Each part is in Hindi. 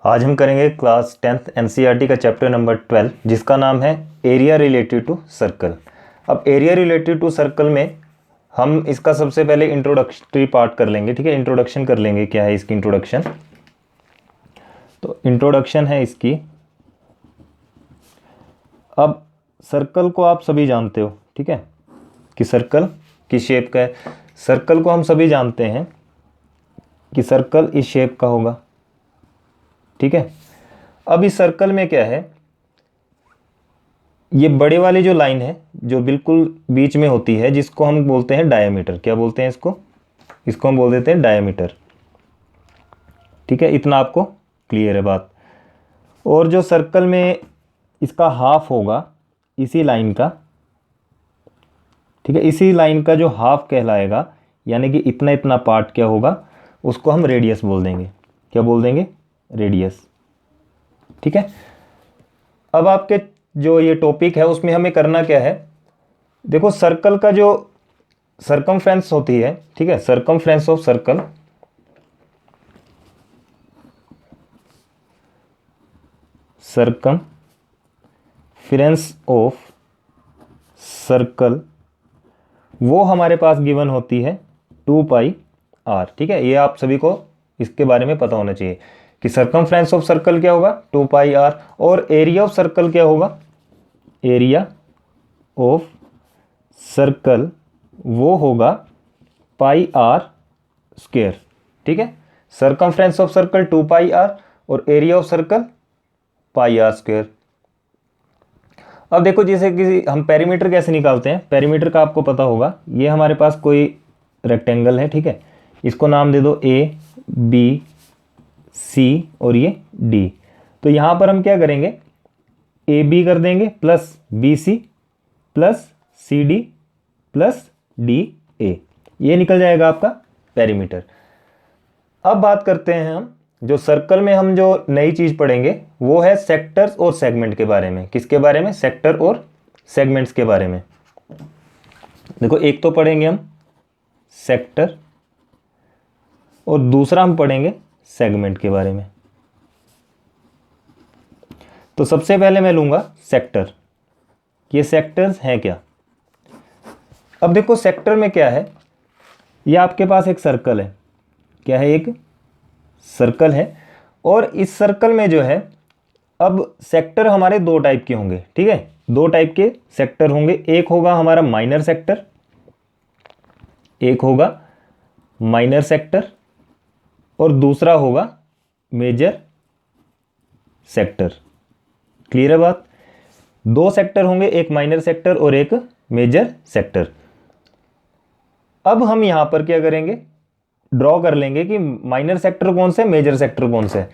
आज हम करेंगे क्लास 10th एनसीईआरटी का चैप्टर नंबर 12 जिसका नाम है एरिया रिलेटेड टू सर्कल। अब एरिया रिलेटेड टू सर्कल में हम इसका सबसे पहले इंट्रोडक्टरी पार्ट कर लेंगे। ठीक है, इंट्रोडक्शन कर लेंगे। क्या है इसकी इंट्रोडक्शन? तो इंट्रोडक्शन है इसकी, अब सर्कल को आप सभी जानते हो, ठीक है, कि सर्कल किस शेप का है। सर्कल को हम सभी जानते हैं कि सर्कल इस शेप का होगा, ठीक है। अब इस सर्कल में क्या है, ये बड़े वाली जो लाइन है जो बिल्कुल बीच में होती है, जिसको हम बोलते हैं डायमीटर। क्या बोलते हैं इसको? इसको हम बोल देते हैं डायमीटर, ठीक है। इतना आपको क्लियर है बात। और जो सर्कल में इसका हाफ होगा इसी लाइन का, ठीक है, इसी लाइन का जो हाफ कहलाएगा, यानी कि इतना इतना पार्ट क्या होगा, उसको हम रेडियस बोल देंगे। क्या बोल देंगे? रेडियस, ठीक है। अब आपके जो ये टॉपिक है उसमें हमें करना क्या है, देखो सर्कल का जो सरकमफ्रेंस होती है, ठीक है, circumference of circle, circumference of circle, वो हमारे पास गिवन होती है 2πr, ठीक है। ये आप सभी को इसके बारे में पता होना चाहिए कि सरकमफ्रेंस ऑफ सर्कल क्या होगा, 2πr। और एरिया ऑफ सर्कल क्या होगा, एरिया ऑफ सर्कल वो होगा πr², ठीक है। सरकमफ्रेंस ऑफ सर्कल 2πr और एरिया ऑफ सर्कल πr²। अब देखो जैसे कि हम पेरीमीटर कैसे निकालते हैं, पेरीमीटर का आपको पता होगा। ये हमारे पास कोई रेक्टेंगल है, ठीक है, इसको नाम दे दो A B C और ये D। तो यहाँ पर हम क्या करेंगे, AB कर देंगे plus BC plus CD plus DA, ये निकल जाएगा आपका पेरीमीटर। अब बात करते हैं हम जो सर्कल में हम जो नई चीज़ पढ़ेंगे वो है सेक्टर्स और सेगमेंट के बारे में। किसके बारे में? सेक्टर और सेगमेंट्स के बारे में। देखो एक तो पढ़ेंगे हम सेक्टर और दूसरा हम पढ़ेंगे सेगमेंट के बारे में। तो सबसे पहले मैं लूंगा सेक्टर। ये सेक्टर्स हैं क्या? अब देखो सेक्टर में क्या है, ये आपके पास एक सर्कल है। क्या है? एक सर्कल है। और इस सर्कल में जो है, अब सेक्टर हमारे दो टाइप के होंगे, ठीक है, दो टाइप के सेक्टर होंगे। एक होगा हमारा माइनर सेक्टर, एक होगा माइनर सेक्टर, और दूसरा होगा मेजर सेक्टर। क्लियर है बात? दो सेक्टर होंगे, एक माइनर सेक्टर और एक मेजर सेक्टर। अब हम यहां पर क्या करेंगे, ड्रॉ कर लेंगे कि माइनर सेक्टर कौन सा है, मेजर सेक्टर कौन सा है।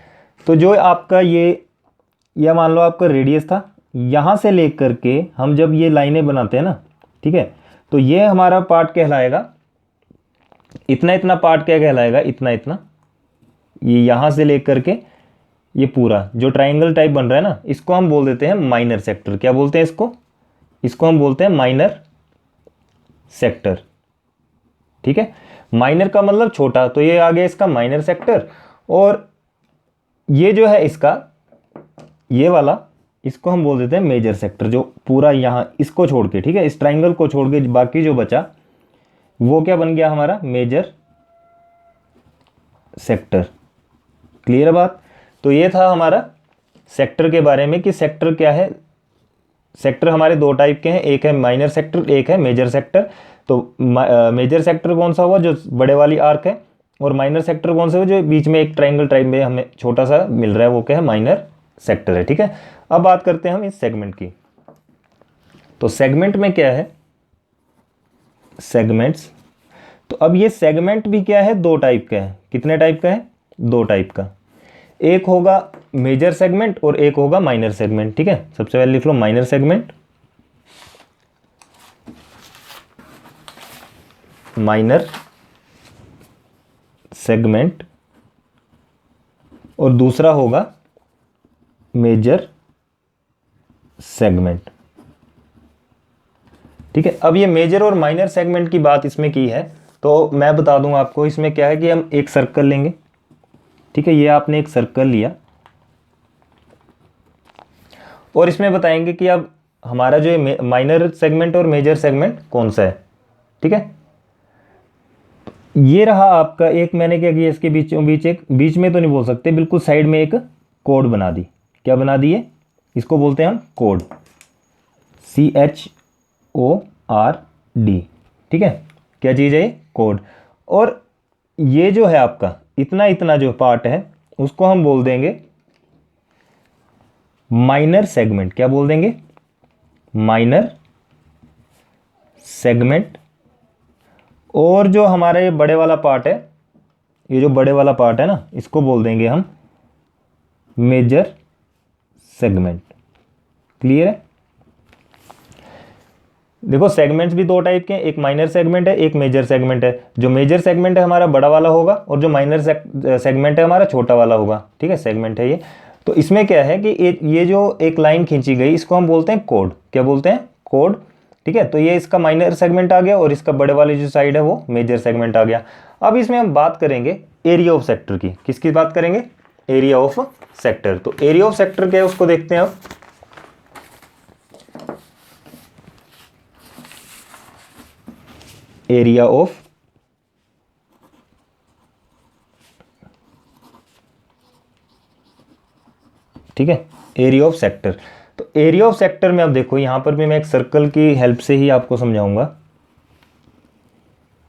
तो जो आपका ये मान लो आपका रेडियस था, यहां से लेकर के हम जब ये लाइनें बनाते हैं ना, ठीक है, तो ये हमारा पार्ट कहलाएगा, इतना इतना पार्ट क्या कहलाएगा, इतना इतना, ये यहां से लेकर के ये पूरा जो ट्राइंगल टाइप बन रहा है ना, इसको हम बोल देते हैं माइनर सेक्टर। क्या बोलते हैं इसको? इसको हम बोलते हैं माइनर सेक्टर, ठीक है। माइनर का मतलब छोटा, तो ये आ गया इसका माइनर सेक्टर। और ये जो है इसका, ये वाला, इसको हम बोल देते हैं मेजर सेक्टर। जो पूरा यहां इसको छोड़ के, ठीक है, इस ट्राइंगल को छोड़ के बाकी जो बचा वो क्या बन गया हमारा, मेजर सेक्टर। क्लियर है बात? तो ये था हमारा सेक्टर के बारे में कि सेक्टर क्या है। सेक्टर हमारे दो टाइप के हैं, एक है माइनर सेक्टर, एक है मेजर सेक्टर। तो मेजर सेक्टर कौन सा हुआ, जो बड़े वाली आर्क है, और माइनर सेक्टर कौन सा हुआ, जो बीच में एक ट्राइंगल टाइप में हमें छोटा सा मिल रहा है, वो क्या है, माइनर सेक्टर है, ठीक है। अब बात करते हैं हम इस सेगमेंट की। तो सेगमेंट में क्या है, सेगमेंट्स। तो अब ये सेगमेंट भी क्या है, दो टाइप का है। कितने टाइप का है? दो टाइप का। एक होगा मेजर सेगमेंट और एक होगा माइनर सेगमेंट, ठीक है। सबसे पहले लिख लो माइनर सेगमेंट, माइनर सेगमेंट, और दूसरा होगा मेजर सेगमेंट, ठीक है। अब ये मेजर और माइनर सेगमेंट की बात इसमें की है, तो मैं बता दूं आपको इसमें क्या है कि हम एक सर्कल लेंगे, ठीक है। ये आपने एक सर्कल लिया, और इसमें बताएंगे कि अब हमारा जो माइनर सेगमेंट और मेजर सेगमेंट कौन सा है। ठीक है, ये रहा आपका एक, मैंने क्या किया इसके बीचों बीच एक, बीच में तो नहीं बोल सकते, बिल्कुल साइड में एक कोड बना दी। क्या बना दी है, इसको बोलते हैं हम कोड, CHORD। ठीक है, क्या चीज़ है ये, कोड। और ये जो है आपका इतना इतना जो पार्ट है उसको हम बोल देंगे माइनर सेगमेंट। क्या बोल देंगे, माइनर सेगमेंट। और जो हमारा ये बड़े वाला पार्ट है, ये जो बड़े वाला पार्ट है ना, इसको बोल देंगे हम मेजर सेगमेंट। क्लियर है। देखो सेगमेंट्स भी दो टाइप के हैं, एक माइनर सेगमेंट है, एक मेजर सेगमेंट है। जो मेजर सेगमेंट है हमारा बड़ा वाला होगा और जो माइनर सेगमेंट है हमारा छोटा वाला होगा। ठीक है, सेगमेंट है ये। तो इसमें क्या है कि ये जो एक लाइन खींची गई इसको हम बोलते हैं कोड। क्या बोलते हैं, कोड। ठीक है, तो ये इसका माइनर सेगमेंट आ गया और इसका बड़े वाली जो साइड है वो मेजर सेगमेंट आ गया। अब इसमें हम बात करेंगे एरिया ऑफ सेक्टर की। किसकी बात करेंगे, एरिया ऑफ सेक्टर। तो एरिया ऑफ सेक्टर क्या है उसको देखते हैं अब। एरिया ऑफ ठीक है, एरिया ऑफ सेक्टर। तो एरिया ऑफ सेक्टर में अब देखो यहां पर भी मैं एक सर्कल की हेल्प से ही आपको समझाऊंगा।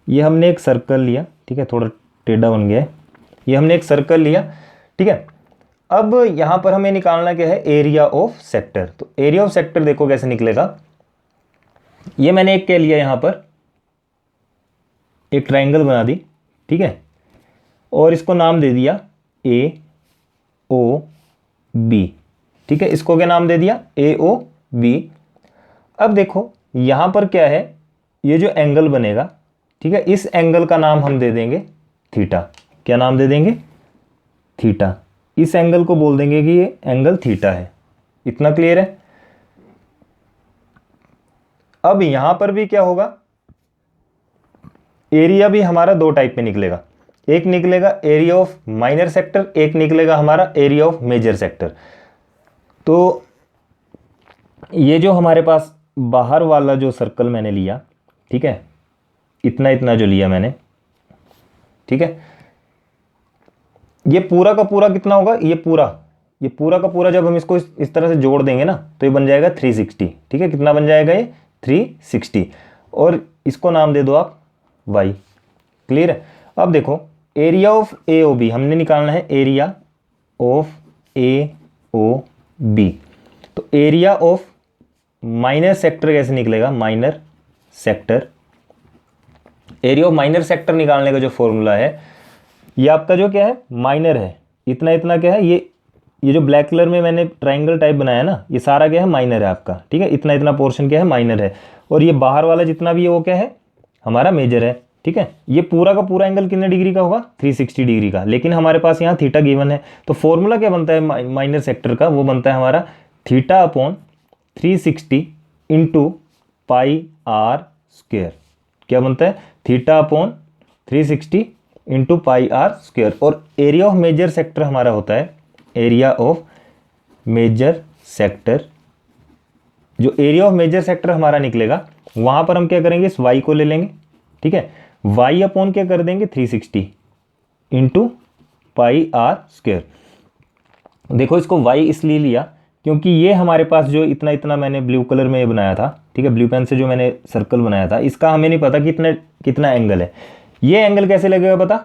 ये हमने एक सर्कल लिया, ठीक है, थोड़ा टेढ़ा बन गया है। ये हमने एक सर्कल लिया, ठीक है। अब यहां पर हमें निकालना क्या है, एरिया ऑफ सेक्टर। तो एरिया ऑफ सेक्टर देखो कैसे निकलेगा। ये मैंने एक क्या लिया, यहां पर एक ट्रायंगल बना दी, ठीक है, और इसको नाम दे दिया AOB। ठीक है, इसको क्या नाम दे दिया, AOB। अब देखो यहां पर क्या है, ये जो एंगल बनेगा, ठीक है, इस एंगल का नाम हम दे देंगे थीटा। क्या नाम दे देंगे, थीटा। इस एंगल को बोल देंगे कि ये एंगल थीटा है। इतना क्लियर है। अब यहां पर भी क्या होगा, एरिया भी हमारा दो टाइप में निकलेगा। एक निकलेगा एरिया ऑफ माइनर सेक्टर, एक निकलेगा हमारा एरिया ऑफ मेजर सेक्टर। तो ये जो हमारे पास बाहर वाला जो सर्कल मैंने लिया, ठीक है, इतना इतना जो लिया मैंने, ठीक है, ये पूरा का पूरा कितना होगा, ये पूरा का पूरा जब हम इसको इस तरह से जोड़ देंगे ना तो ये बन जाएगा 360। ठीक है, कितना बन जाएगा ये 360। और इसको नाम दे दो आप y। क्लियर है। अब देखो एरिया ऑफ AOB हमने निकालना है, एरिया ऑफ AOB। तो एरिया ऑफ माइनर सेक्टर कैसे निकलेगा, minor sector. Area of minor sector निकालने का जो फॉर्मूला है, ये आपका जो क्या है, माइनर है, इतना इतना क्या है, ये जो ब्लैक कलर में मैंने ट्राइंगल टाइप बनाया ना, ये सारा क्या है, माइनर है आपका। ठीक है, इतना इतना पोर्शन क्या है, माइनर है। और ये बाहर वाला जितना भी है वो क्या है, हमारा मेजर है। ठीक है, ये पूरा का पूरा एंगल कितने डिग्री का होगा, 360 डिग्री का। लेकिन हमारे पास यहाँ थीटा गिवन है, तो फॉर्मूला क्या बनता है माइनर सेक्टर का, वो बनता है हमारा theta upon 360 into pi r square. क्या बनता है, theta upon 360 into pi r square. और एरिया ऑफ मेजर सेक्टर हमारा होता है, एरिया ऑफ मेजर सेक्टर। जो एरिया ऑफ मेजर सेक्टर हमारा निकलेगा वहां पर हम क्या करेंगे, इस y को ले लेंगे। ठीक है, y अपॉन क्या कर देंगे, 360 इंटू पाई आर स्क्वेयर। देखो इसको y इसलिए लिया क्योंकि ये हमारे पास जो इतना इतना मैंने ब्लू कलर में ये बनाया था, ठीक है, ब्लू पेन से जो मैंने सर्कल बनाया था, इसका हमें नहीं पता कितना कितना एंगल है। ये एंगल कैसे लगेगा पता,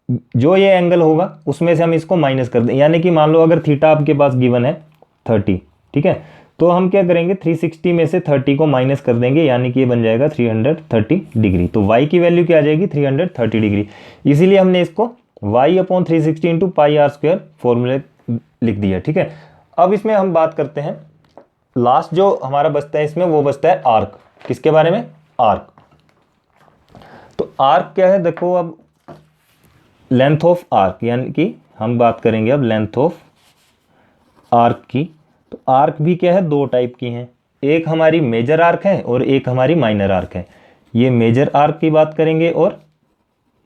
जो ये एंगल होगा उसमें से हम इसको माइनस कर दें। यानी कि मान लो अगर थीटा आपके पास गिवन है 30, ठीक है, तो हम क्या करेंगे, 360 में से 30 को माइनस कर देंगे, यानी कि ये बन जाएगा 330 डिग्री। तो y की वैल्यू क्या आ जाएगी, 330 डिग्री। इसीलिए हमने इसको y upon 360 into pi r square फॉर्मूले लिख दिया। ठीक है, अब इसमें हम बात करते हैं, लास्ट जो हमारा बचता है इसमें वो बचता है आर्क। किसके बारे में, आर्क। तो आर्क क्या है, देखो अब लेंथ ऑफ आर्क, यानी कि हम बात करेंगे अब लेंथ ऑफ आर्क की। तो आर्क भी क्या है, दो टाइप की हैं, एक हमारी मेजर आर्क है और एक हमारी माइनर आर्क है। ये मेजर आर्क की बात करेंगे और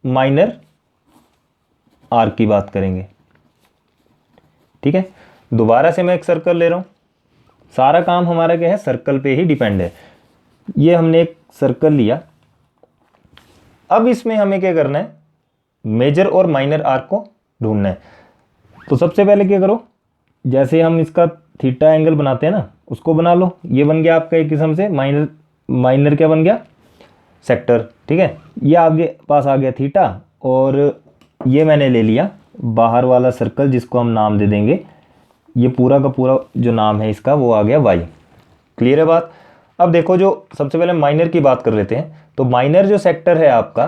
माइनर आर्क की बात करेंगे। ठीक है, दोबारा से मैं एक सर्कल ले रहा हूं, सारा काम हमारा क्या है, सर्कल पे ही डिपेंड है। ये हमने एक सर्कल लिया। अब इसमें हमें क्या करना है, मेजर और माइनर आर्क को ढूंढना है। तो सबसे पहले क्या करो, जैसे हम इसका थीटा एंगल बनाते हैं ना, उसको बना लो। ये बन गया आपका एक किस्म से माइनर, माइनर क्या बन गया, सेक्टर। ठीक है, ये आगे पास आ गया थीटा, और ये मैंने ले लिया बाहर वाला सर्कल जिसको हम नाम दे देंगे, ये पूरा का पूरा जो नाम है इसका वो आ गया वाई। क्लियर है बात। अब देखो, जो सबसे पहले माइनर की बात कर लेते हैं। तो माइनर जो सेक्टर है आपका,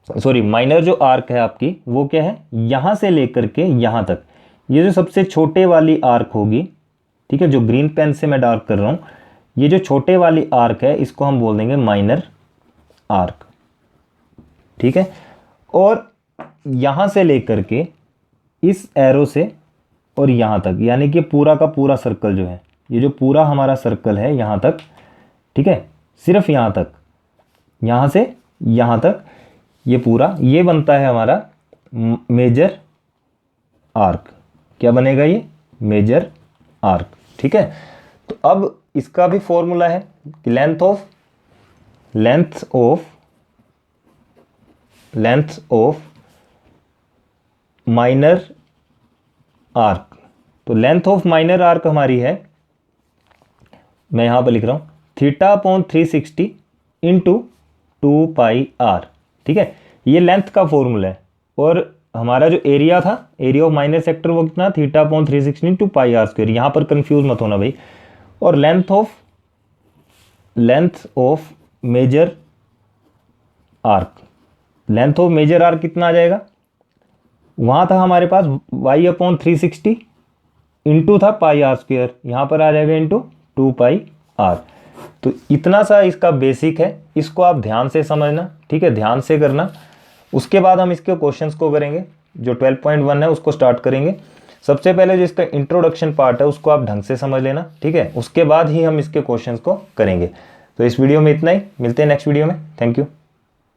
सॉरी माइनर जो आर्क है आपकी, वो क्या है, यहाँ से लेकर के यहाँ तक, ये जो सबसे छोटे वाली आर्क होगी, ठीक है, जो ग्रीन पेन से मैं डार्क कर रहा हूँ, ये जो छोटे वाली आर्क है इसको हम बोल देंगे माइनर आर्क। ठीक है, और यहाँ से लेकर के इस एरो से और यहाँ तक, यानी कि पूरा का पूरा सर्कल जो है, ये जो पूरा हमारा सर्कल है यहाँ तक, ठीक है, सिर्फ यहाँ तक, यहाँ से यहाँ तक, ये पूरा ये बनता है हमारा मेजर आर्क। क्या बनेगा ये, मेजर आर्क। ठीक है, तो अब इसका भी फॉर्मूला है कि लेंथ ऑफ माइनर आर्क। तो लेंथ ऑफ माइनर आर्क हमारी है, मैं यहां पर लिख रहा हूं थीटा अपॉन 360 इंटू 2πr। ठीक है, ये लेंथ का फॉर्मूला है। और हमारा जो एरिया था, एरिया ऑफ माइनर सेक्टर, वो कितना, थीटा अपॉन 360 इंटू πr²। यहां पर कंफ्यूज मत होना भाई। और length of major arc, length of major arc कितना आ जाएगा, वहां था हमारे पास y अपॉन 360 इंटू था πr², यहां पर आ जाएगा इंटू 2πr। तो इतना सा इसका बेसिक है, इसको आप ध्यान से समझना। ठीक है, ध्यान से करना। उसके बाद हम इसके क्वेश्चंस को करेंगे, जो 12.1 है उसको स्टार्ट करेंगे। सबसे पहले जो इसका इंट्रोडक्शन पार्ट है उसको आप ढंग से समझ लेना। ठीक है, उसके बाद ही हम इसके क्वेश्चंस को करेंगे। तो इस वीडियो में इतना ही, मिलते हैं नेक्स्ट वीडियो में। Thank you.